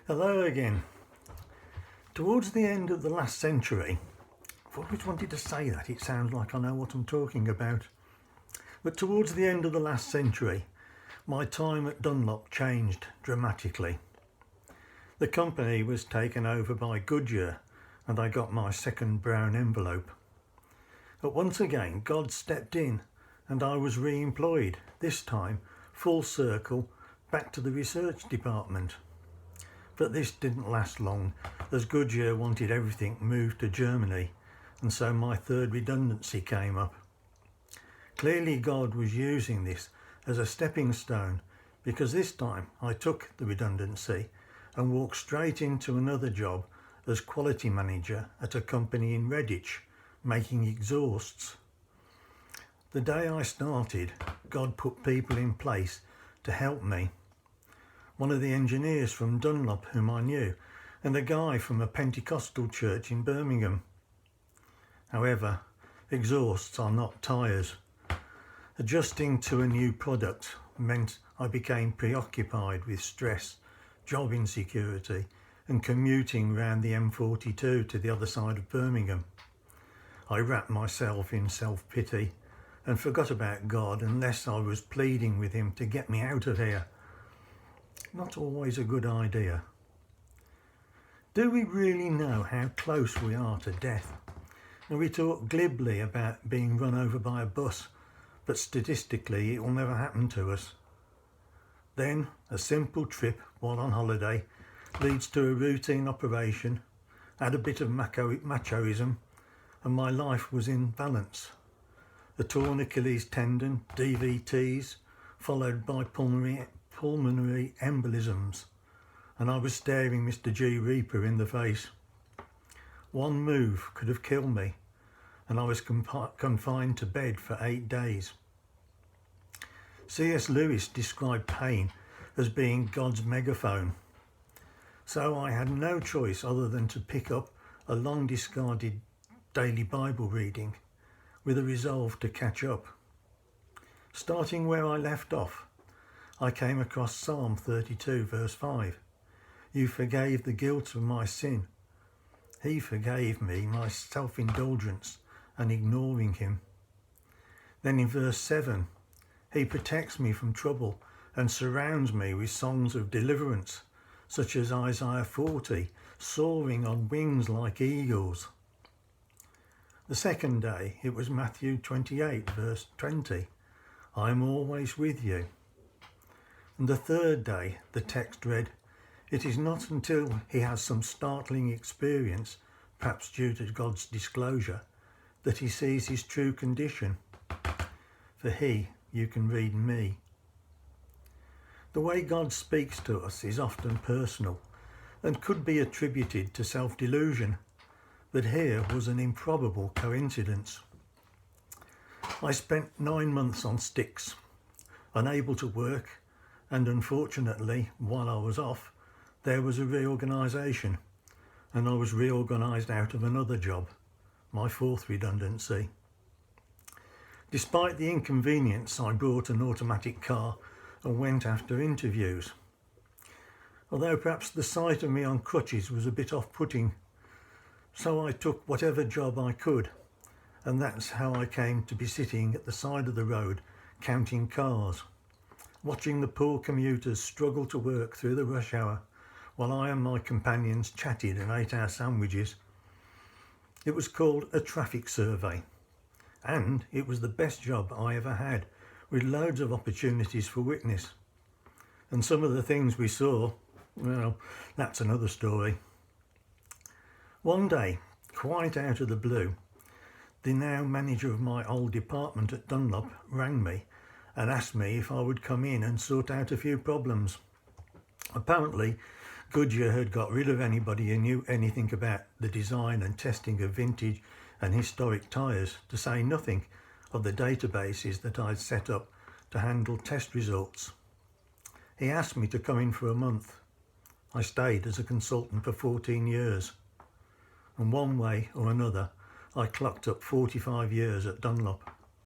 Hello again. Towards the end of the last century, I've always wanted to say that, it sounds like I know what I'm talking about. But towards the end of the last century, my time at Dunlop changed dramatically. The company was taken over by Goodyear and I got my second brown envelope. But once again, God stepped in and I was re-employed, this time full circle back to the research department. But this didn't last long, as Goodyear wanted everything moved to Germany, and so my third redundancy came up. Clearly God was using this as a stepping stone, because this time I took the redundancy and walked straight into another job as quality manager at a company in Redditch, making exhausts. The day I started, God put people in place to help me. One of the engineers from Dunlop whom I knew, and a guy from a Pentecostal church in Birmingham. However, exhausts are not tyres. Adjusting to a new product meant I became preoccupied with stress, job insecurity and commuting round the M42 to the other side of Birmingham. I wrapped myself in self-pity and forgot about God unless I was pleading with him to get me out of here. Not always a good idea. Do we really know how close we are to death? And we talk glibly about being run over by a bus, but statistically it will never happen to us. Then a simple trip while on holiday leads to a routine operation, add a bit of machoism, and my life was in balance. A torn Achilles tendon, DVTs, followed by pulmonary embolisms, and I was staring Mr. G. Reaper in the face. One move could have killed me, and I was confined to bed for 8 days. C.S. Lewis described pain as being God's megaphone, so I had no choice other than to pick up a long discarded daily Bible reading with a resolve to catch up. Starting where I left off, I came across Psalm 32 verse 5. You forgave the guilt of my sin. He forgave me my self-indulgence and ignoring him. Then in verse 7, he protects me from trouble and surrounds me with songs of deliverance, such as Isaiah 40, soaring on wings like eagles. The second day, it was Matthew 28 verse 20. I am always with you. And the third day, the text read, it is not until he has some startling experience, perhaps due to God's disclosure, that he sees his true condition. For you can read me. The way God speaks to us is often personal and could be attributed to self-delusion, but here was an improbable coincidence. I spent 9 months on sticks, unable to work, and unfortunately, while I was off, there was a reorganisation, and I was reorganised out of another job, my fourth redundancy. Despite the inconvenience, I bought an automatic car and went after interviews. Although perhaps the sight of me on crutches was a bit off-putting, so I took whatever job I could, and that's how I came to be sitting at the side of the road counting cars, watching the poor commuters struggle to work through the rush hour while I and my companions chatted and ate our sandwiches. It was called a traffic survey, and it was the best job I ever had, with loads of opportunities for witness. And some of the things we saw, well, that's another story. One day, quite out of the blue, the now manager of my old department at Dunlop rang me and asked me if I would come in and sort out a few problems. Apparently, Goodyear had got rid of anybody who knew anything about the design and testing of vintage and historic tyres, to say nothing of the databases that I'd set up to handle test results. He asked me to come in for a month. I stayed as a consultant for 14 years. And one way or another, I clocked up 45 years at Dunlop.